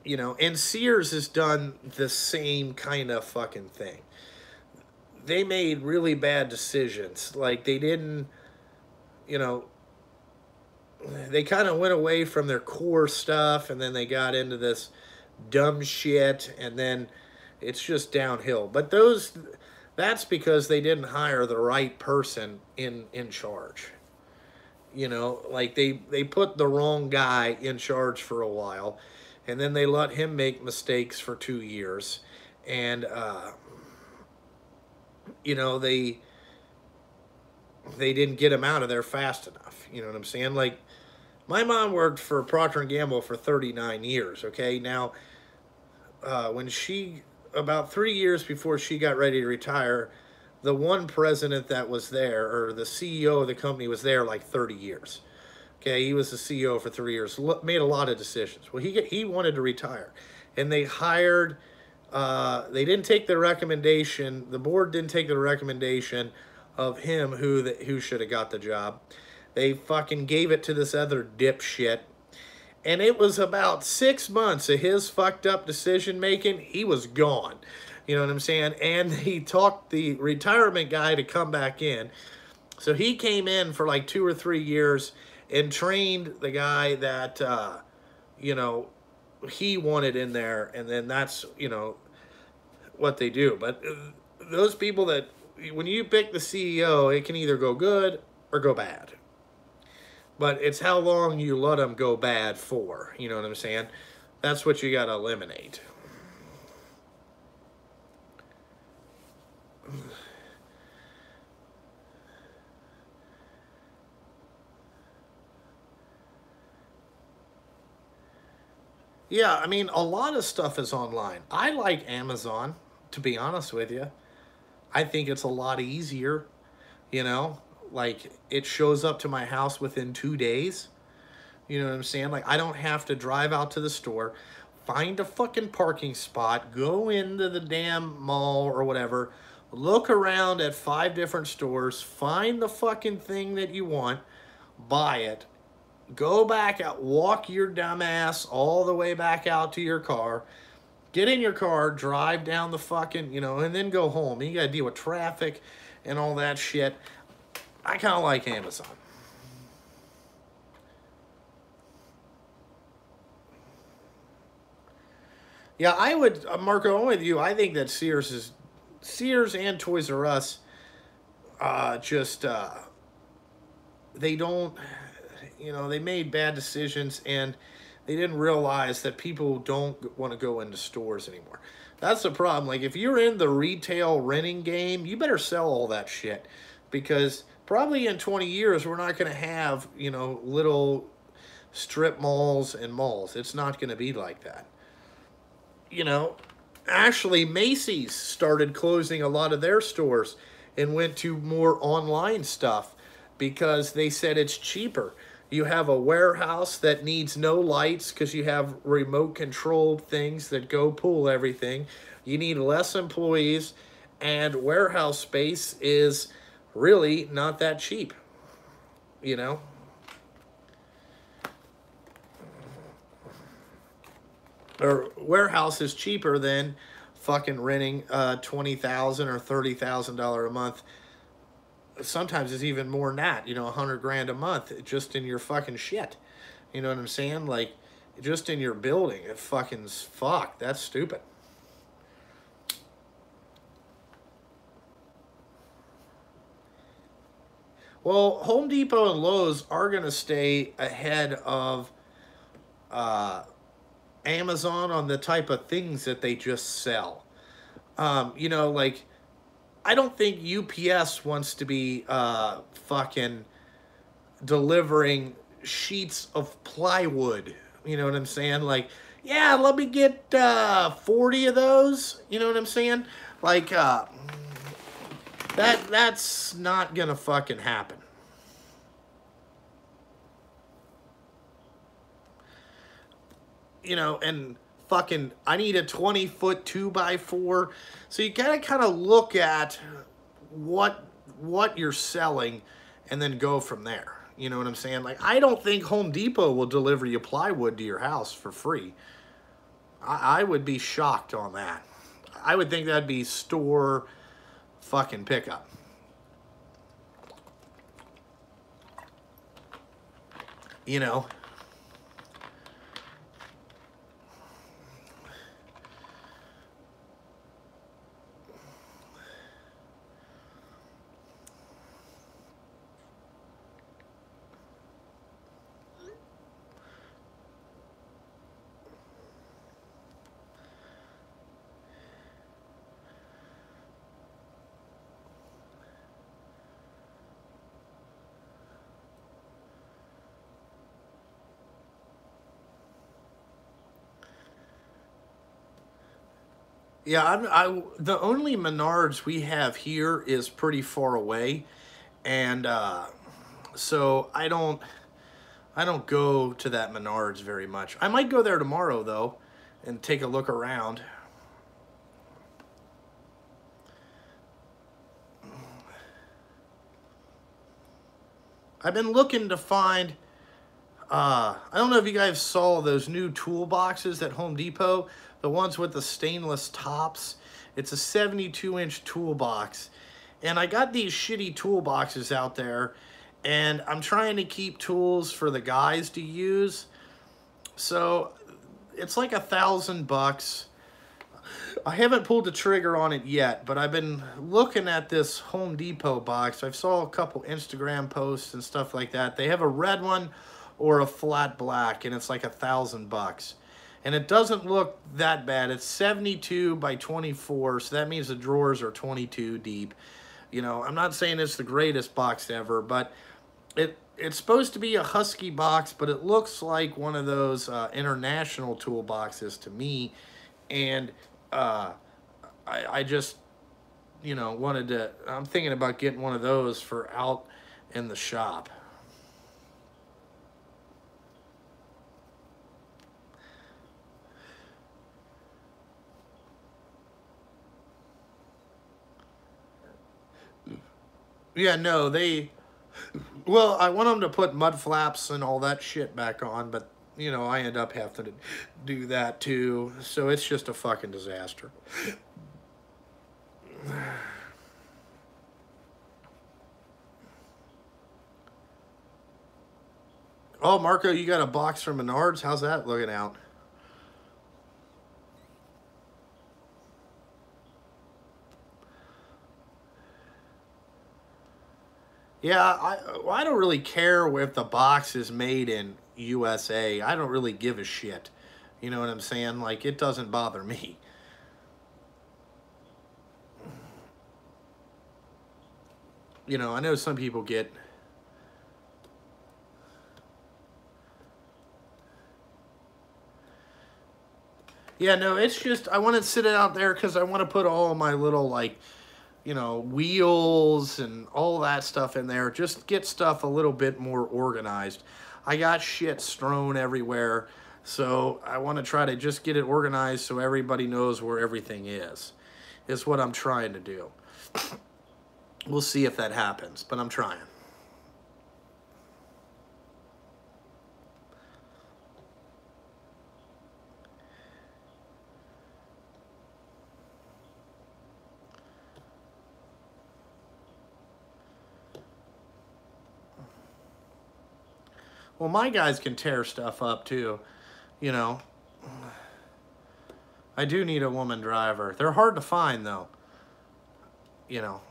You know, and Sears has done the same kind of fucking thing. They made really bad decisions. Like they didn't, you know, they kind of went away from their core stuff, and then they got into this dumb shit, and then it's just downhill. But that's because they didn't hire the right person in charge. You know, like they put the wrong guy in charge for a while, and then they let him make mistakes for 2 years, and you know, they didn't get him out of there fast enough. You know what I'm saying? Like my mom worked for Procter and Gamble for 39 years. Okay, now when she, about 3 years before she got ready to retire, the one president that was there, or the CEO of the company, was there like 30 years. Okay, he was the CEO for 3 years, made a lot of decisions. Well, he wanted to retire, and they hired. They didn't take the recommendation. The board didn't take the recommendation of him who should have got the job. They fucking gave it to this other dipshit. And it was about 6 months of his fucked up decision making. He was gone. You know what I'm saying? And he talked the retirement guy to come back in. So he came in for like 2 or 3 years and trained the guy that, you know, he wanted in there. And then that's, you know, what they do. But those people that, when you pick the CEO, it can either go good or go bad. But it's how long you let them go bad for. You know what I'm saying? That's what you got to eliminate. Yeah, I mean, a lot of stuff is online. I like Amazon, to be honest with you. I think it's a lot easier, you know? Like, it shows up to my house within 2 days. You know what I'm saying? Like, I don't have to drive out to the store, find a fucking parking spot, go into the damn mall or whatever, look around at 5 different stores, find the fucking thing that you want, buy it, go back out, walk your dumb ass all the way back out to your car, get in your car, drive down the fucking, you know, and then go home. You got to deal with traffic and all that shit. I kind of like Amazon. Yeah, I would, Marco, I'm with you. I think that Sears and Toys R Us, just they don't, they made bad decisions and they didn't realize that people don't want to go into stores anymore. That's the problem. Like, if you're in the retail renting game, you better sell all that shit because probably in 20 years, we're not going to have, little strip malls and malls. It's not going to be like that. You know, Actually, Macy's started closing a lot of their stores and went to more online stuff because they said it's cheaper. You have a warehouse that needs no lights because you have remote controlled things that go pull everything. You need less employees, and warehouse space is really not that cheap, you know? Or warehouse is cheaper than fucking renting $20,000 or $30,000 a month. Sometimes it's even more than that. 100 grand a month just in your fucking shit. You know what I'm saying? Like, just in your building. It fucking fuck. That's stupid. Well, Home Depot and Lowe's are gonna stay ahead of uh, Amazon on the type of things that they just sell. Like, I don't think UPS wants to be fucking delivering sheets of plywood. You know what I'm saying? Like, yeah, let me get 40 of those. You know what I'm saying? Like, that's not gonna fucking happen. And fucking, I need a 20-foot 2x4. So you gotta kind of look at what you're selling and then go from there. You know what I'm saying? Like, I don't think Home Depot will deliver you plywood to your house for free. I would be shocked on that. I would think that'd be store fucking pickup. You know? Yeah, the only Menards we have here is pretty far away, and so I don't go to that Menards very much. I might go there tomorrow though, and take a look around. I've been looking to find. I don't know if you guys saw those new toolboxes at Home Depot, the ones with the stainless tops. It's a 72-inch toolbox. And I got these shitty toolboxes out there, and I'm trying to keep tools for the guys to use. So it's like $1,000. I haven't pulled the trigger on it yet, but I've been looking at this Home Depot box. I've saw a couple Instagram posts and stuff like that. They have a red one or a flat black, and it's like $1,000. And it doesn't look that bad. It's 72 by 24, so that means the drawers are 22 deep. I'm not saying it's the greatest box ever, but it's supposed to be a Husky box, but it looks like one of those international toolboxes to me. And I just, I'm thinking about getting one of those for out in the shop. Yeah, no, well, I want them to put mud flaps and all that shit back on, but, I end up having to do that too, so it's just a fucking disaster. Oh, Marco, you got a box from Menards? How's that looking out? Yeah, I don't really care if the box is made in USA. I don't really give a shit. You know what I'm saying? Like, it doesn't bother me. You know, I know some people get... Yeah, no, it's just, I want to sit it out there because I want to put all my little, like, you know, wheels and all that stuff in there. Just get stuff a little bit more organized. I got shit strewn everywhere, so I want to try to just get it organized so everybody knows where everything is what I'm trying to do. We'll see if that happens, but I'm trying. Well, my guys can tear stuff up too, you know. I do need a woman driver. They're hard to find though, you know.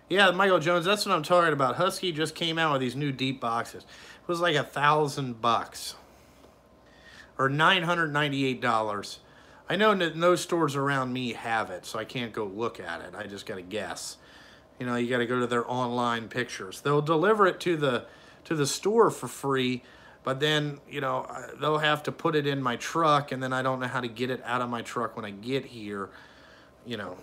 Yeah, Michael Jones, that's what I'm talking about. Husky just came out with these new deep boxes. It was like $1,000 or $998. I know that no stores around me have it, so I can't go look at it. I just got to guess. You know, you got to go to their online pictures. They'll deliver it to the store for free, but then, you know, they'll have to put it in my truck, and then I don't know how to get it out of my truck when I get here, you know.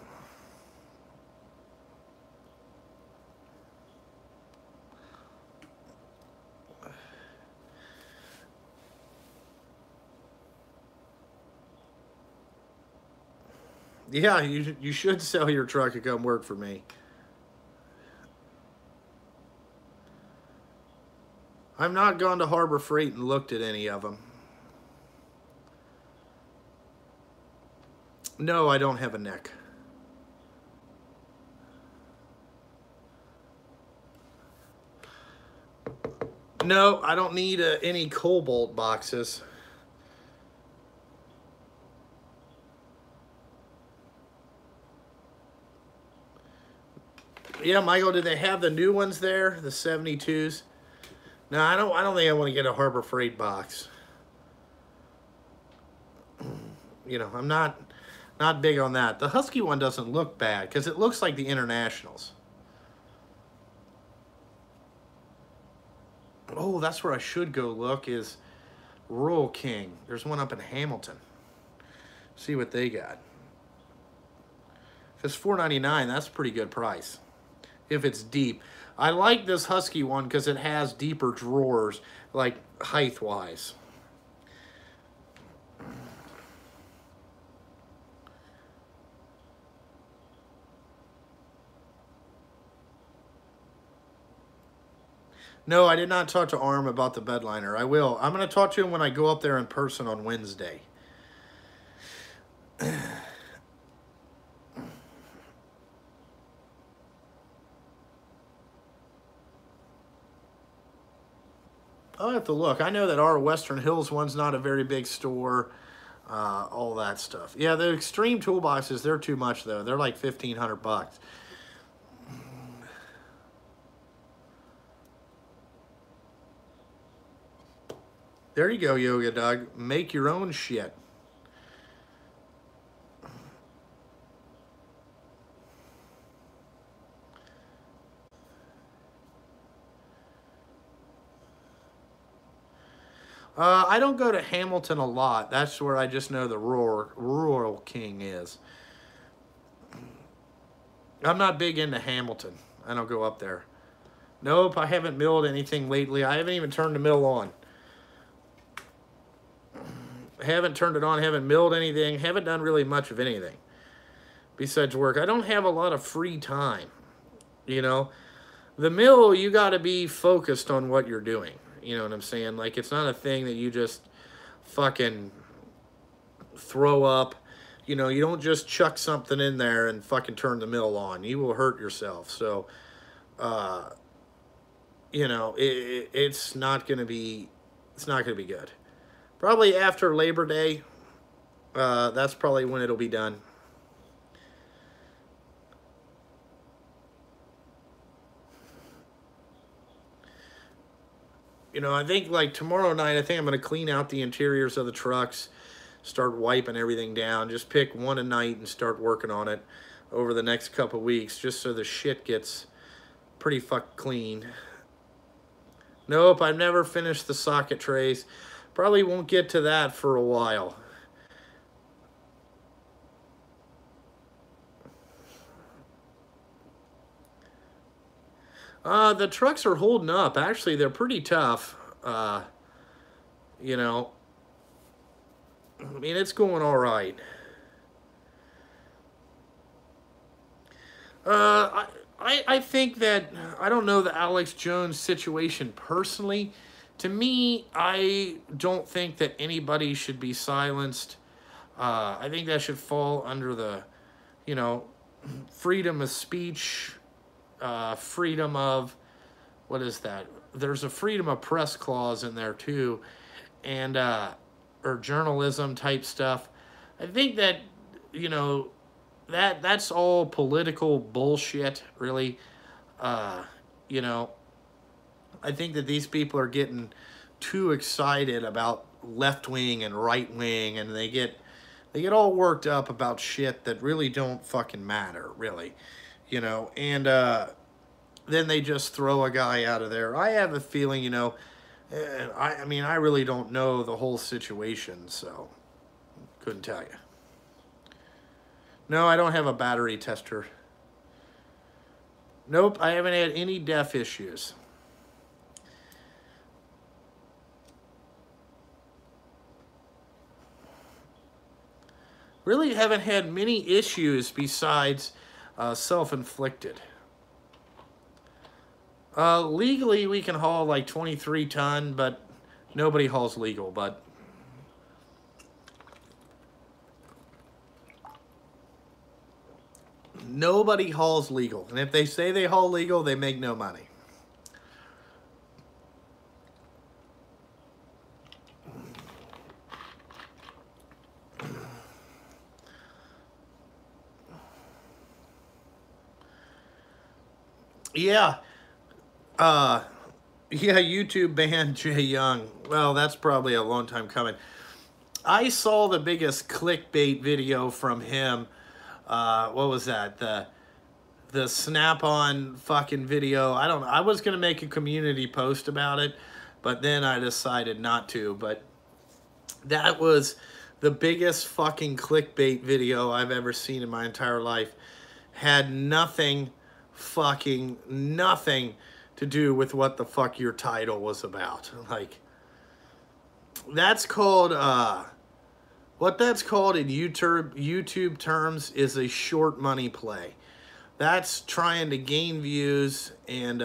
Yeah, you should sell your truck and come work for me. I've not gone to Harbor Freight and looked at any of them. No, I don't have a neck. No, I don't need any Cobalt boxes. Yeah, Michael, did they have the new ones there, the 72s? No, I don't think I want to get a Harbor Freight box. You know, I'm not big on that. The Husky one doesn't look bad because it looks like the Internationals. Oh, that's where I should go look is Rural King. There's one up in Hamilton. See what they got. If it's $4.99, that's a pretty good price. If it's deep. I like this Husky one because it has deeper drawers, like height-wise. No, I did not talk to Arm about the bedliner. I will. I'm going to talk to him when I go up there in person on Wednesday. I'll have to look. I know that our Western Hills one's not a very big store. All that stuff. Yeah, the Extreme toolboxes, they're too much though. They're like $1,500. There you go, Yoga Doug. Make your own shit. I don't go to Hamilton a lot. That's where I just know the Rural King is. I'm not big into Hamilton. I don't go up there. Nope, I haven't milled anything lately. I haven't even turned the mill on. Haven't turned it on, haven't milled anything, haven't done really much of anything besides work. I don't have a lot of free time, you know. The mill, you got to be focused on what you're doing. You know what I'm saying? Like, it's not a thing that you just fucking throw up. You know, you don't just chuck something in there and fucking turn the mill on. You will hurt yourself. So, you know, it's not going to be, good. Probably after Labor Day, that's probably when it'll be done. You know, I think like tomorrow night, I think I'm going to clean out the interiors of the trucks, start wiping everything down. Just pick one a night and start working on it over the next couple weeks, just so the shit gets pretty fucking clean. Nope, I've never finished the socket trays. Probably won't get to that for a while. The trucks are holding up. Actually, they're pretty tough. You know, I mean, it's going all right. I think that, I don't know the Alex Jones situation personally. To me, I don't think that anybody should be silenced. I think that should fall under the, you know, freedom of speech, freedom of, what is that? There's a freedom of press clause in there too, and, or journalism type stuff. I think that, you know, that's all political bullshit, really. You know, I think that these people are getting too excited about left wing and right wing, and they get all worked up about shit that really don't fucking matter, really. You know, and then they just throw a guy out of there. I have a feeling, you know, I mean, I really don't know the whole situation, so couldn't tell you. No, I don't have a battery tester. Nope, I haven't had any DEF issues. Really haven't had many issues besides self-inflicted. Legally, we can haul like 23 ton, but nobody hauls legal, but nobody hauls legal. And if they say they haul legal, they make no money. Yeah. Yeah, YouTube banned Jay Young. Well, that's probably a long time coming. I saw the biggest clickbait video from him. What was that? The Snap-on fucking video. I don't know. I was going to make a community post about it, but then I decided not to. But that was the biggest fucking clickbait video I've ever seen in my entire life. Had nothing, fucking nothing to do with what the fuck your title was about. Like, that's called, what that's called in YouTube terms is a short money play. That's trying to gain views and,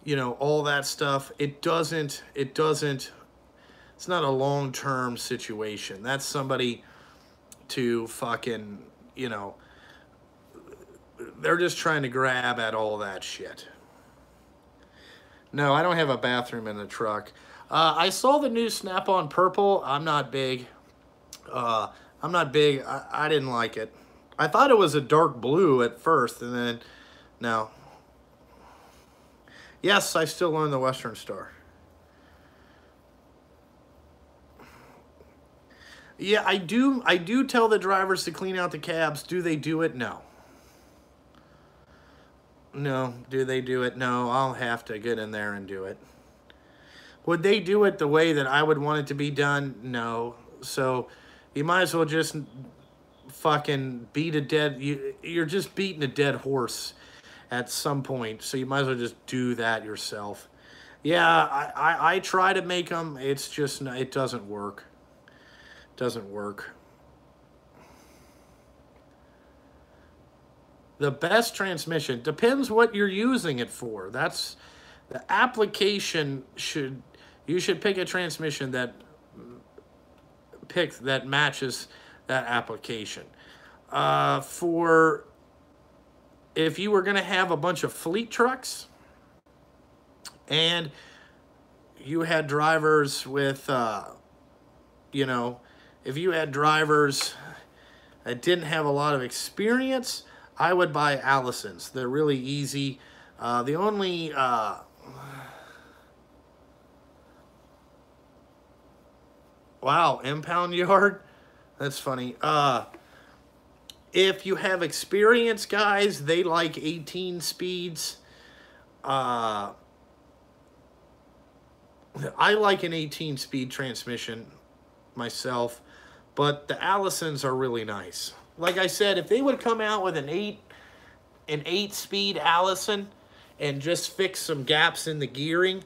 you know, all that stuff. It's not a long-term situation. That's somebody to fucking, you know, they're just trying to grab at all that shit. No, I don't have a bathroom in the truck. I saw the new Snap-on purple. I'm not big. I didn't like it. I thought it was a dark blue at first, and then, no. Yes, I still own the Western Star. Yeah, I do tell the drivers to clean out the cabs. Do they do it? No. No. Do they do it? No. I'll have to get in there and do it. Would they do it the way that I would want it to be done? No. So you might as well just fucking beat a dead... You're just beating a dead horse at some point. So you might as well just do that yourself. Yeah, I try to make them. It's just... It doesn't work. It doesn't work. The best transmission depends what you're using it for. That's the application. You should pick a transmission that matches that application. For if you were going to have a bunch of fleet trucks and you had drivers with, you know, if you had drivers that didn't have a lot of experience, I would buy Allisons. They're really easy. The only Wow, impound yard? That's funny. If you have experienced guys, they like 18 speeds. I like an 18 speed transmission myself, but the Allisons are really nice. Like I said, if they would come out with an 8 speed Allison and just fix some gaps in the gearing,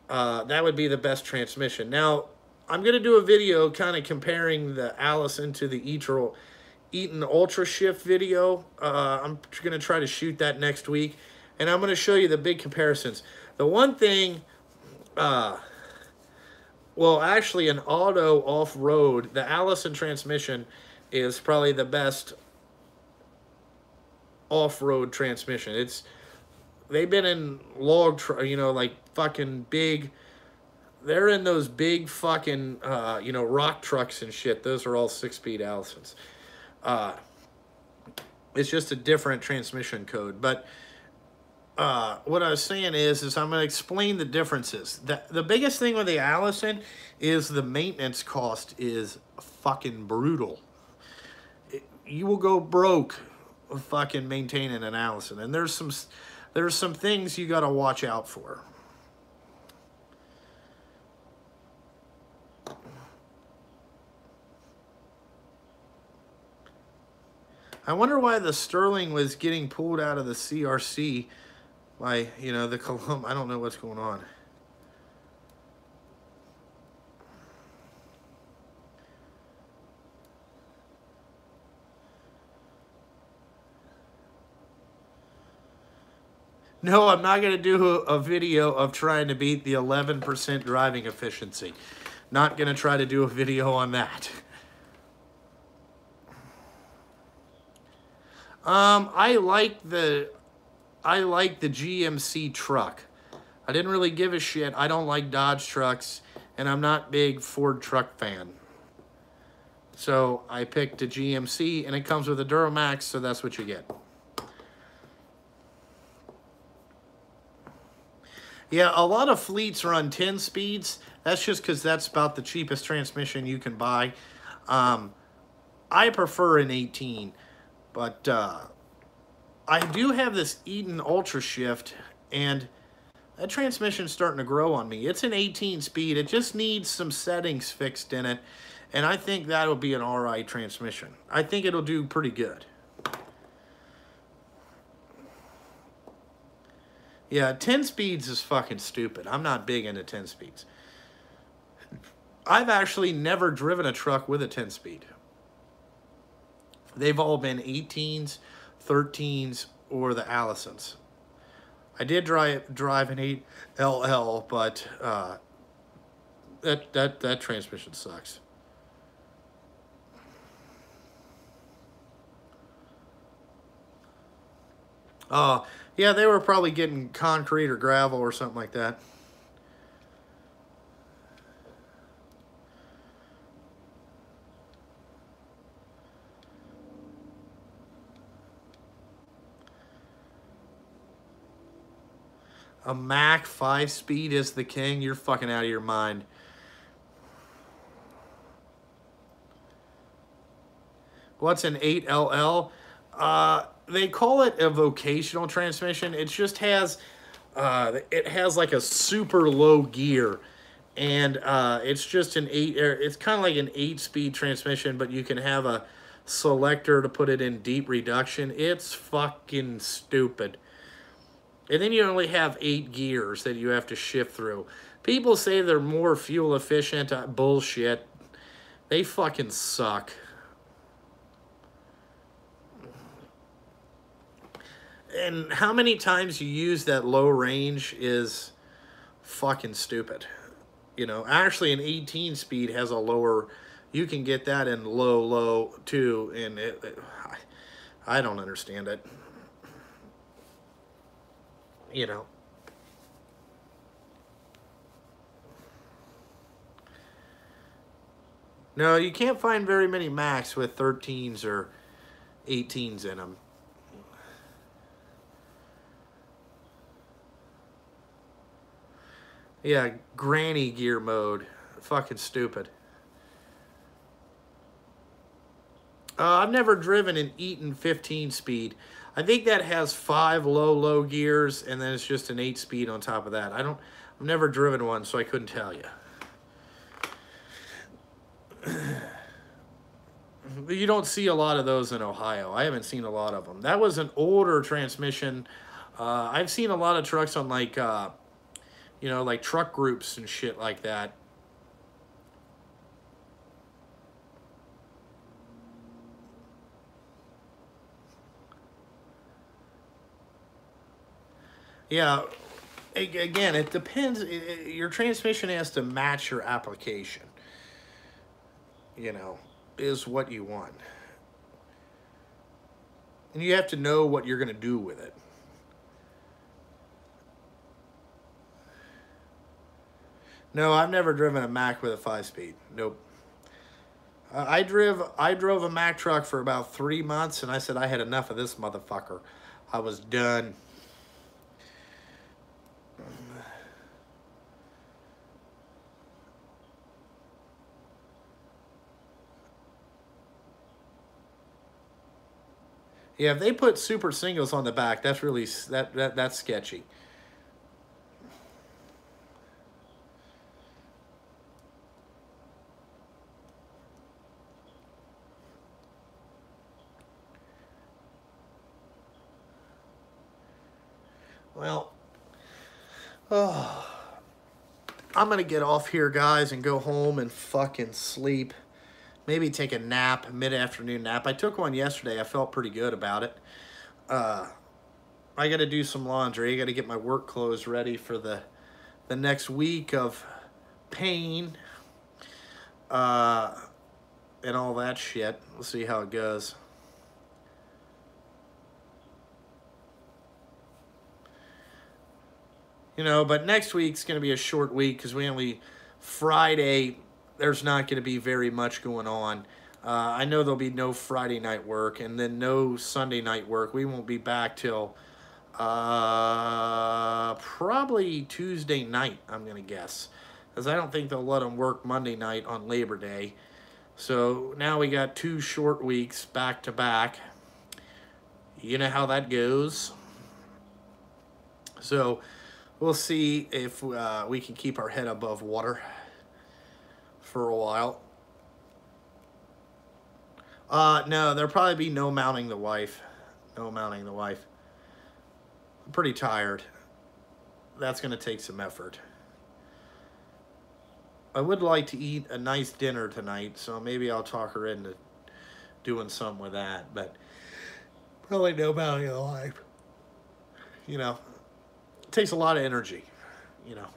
that would be the best transmission. Now, I'm going to do a video kind of comparing the Allison to the Eaton Ultra Shift video. I'm going to try to shoot that next week, and I'm going to show you the big comparisons. The one thing, well, actually, an auto off-road, the Allison transmission is probably the best off-road transmission. They've been in like fucking big. They're in those big fucking rock trucks and shit. Those are all 6-speed Allisons. It's just a different transmission code. But what I was saying is I'm going to explain the differences. The biggest thing with the Allison is the maintenance cost is fucking brutal. You will go broke fucking maintaining an Allison, and there's some things you got to watch out for. I wonder why the Sterling was getting pulled out of the CRC by, the Columbia. I don't know what's going on. No, I'm not going to do a video of trying to beat the 11% driving efficiency. Not going to try to do a video on that. I like the GMC truck. I didn't really give a shit. I don't like Dodge trucks, and I'm not a big Ford truck fan. So I picked a GMC, and it comes with a Duramax, so that's what you get. Yeah, a lot of fleets run 10 speeds. That's just because that's about the cheapest transmission you can buy. I prefer an 18. But I do have this Eaton Ultra Shift, and that transmission's starting to grow on me. It's an 18 speed. It just needs some settings fixed in it, and I think that'll be an alright transmission. I think it'll do pretty good. Yeah, 10 speeds is fucking stupid. I'm not big into 10 speeds. I've actually never driven a truck with a 10 speed. They've all been 18s, 13s, or the Allisons. I did drive an 8LL, but that transmission sucks. Yeah, they were probably getting concrete or gravel or something like that. A Mack 5-speed is the king? You're fucking out of your mind. What's an 8LL? They call it a vocational transmission. It just has, like a super low gear. And it's just it's kind of like an 8-speed transmission, but you can have a selector to put it in deep reduction. It's fucking stupid. And then you only have 8 gears that you have to shift through. People say they're more fuel efficient. Bullshit. They fucking suck. And how many times you use that low range is fucking stupid. Actually an 18 speed has a lower, you can get that in low too, and I don't understand it. No, you can't find very many Macks with 13s or 18s in them. Yeah, granny gear mode. Fucking stupid. I've never driven an Eaton 15 speed. I think that has 5 low gears, and then it's just an 8 speed on top of that. I've never driven one, so I couldn't tell you. You don't see a lot of those in Ohio. I haven't seen a lot of them. That was an older transmission. I've seen a lot of trucks on like, you know, like truck groups and shit like that. Yeah, again, it depends. Your transmission has to match your application. You know, is what you want. And you have to know what you're going to do with it. No, I've never driven a Mack with a 5-speed. Nope. I drove a Mack truck for about 3 months, and I said I had enough of this motherfucker. I was done. Yeah, if they put super singles on the back, that's really that's sketchy. Well, oh, I'm gonna get off here, guys, and go home and fucking sleep. Maybe take a nap, mid-afternoon nap. I took one yesterday. I felt pretty good about it. I got to do some laundry. I got to get my work clothes ready for the next week of pain and all that shit. We'll see how it goes. You know, but next week's going to be a short week because Friday, there's not going to be very much going on. I know there'll be no Friday night work and then no Sunday night work. We won't be back till probably Tuesday night, I'm going to guess. Because I don't think they'll let them work Monday night on Labor Day. So now we got 2 short weeks back to back. You know how that goes. So we'll see if we can keep our head above water for a while. No, there'll probably be no mounting the wife. No mounting the wife. I'm pretty tired. That's going to take some effort. I would like to eat a nice dinner tonight, so maybe I'll talk her into doing something with that, but probably no mounting the wife. You know, it takes a lot of energy, you know.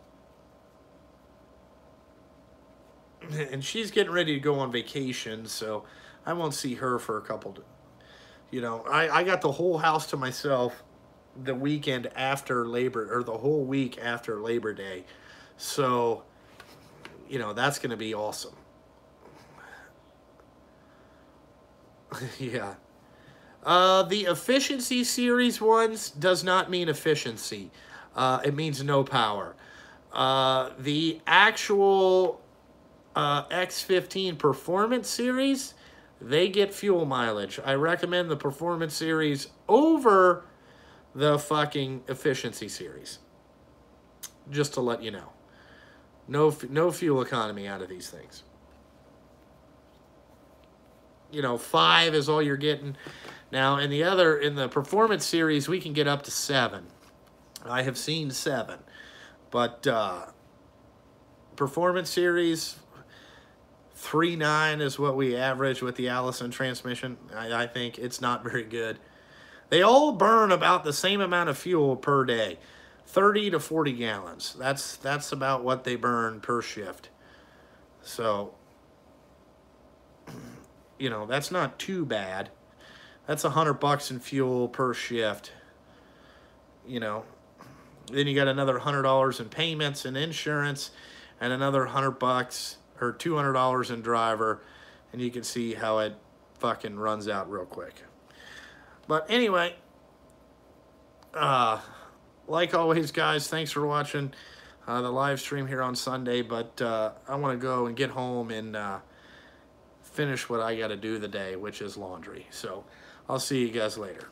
And she's getting ready to go on vacation, so I won't see her for a couple, you know. I got the whole house to myself the weekend after or the whole week after Labor Day. So, you know, that's going to be awesome. Yeah. The efficiency series ones does not mean efficiency. It means no power. The actual X15 Performance Series, they get fuel mileage. I recommend the Performance Series over the fucking Efficiency Series. Just to let you know. No fuel economy out of these things. You know, 5 is all you're getting. Now, in the Performance Series, we can get up to 7. I have seen 7. But Performance Series 3.9 is what we average with the Allison transmission. I think it's not very good. They all burn about the same amount of fuel per day. 30 to 40 gallons. That's about what they burn per shift. So, you know, that's not too bad. That's $100 in fuel per shift. You know, then you got another $100 in payments and insurance, and another $100 or $200 in driver, and you can see how it fucking runs out real quick. But anyway, like always, guys, thanks for watching the live stream here on Sunday. But I want to go and get home and finish what I got to do the day, which is laundry. So I'll see you guys later.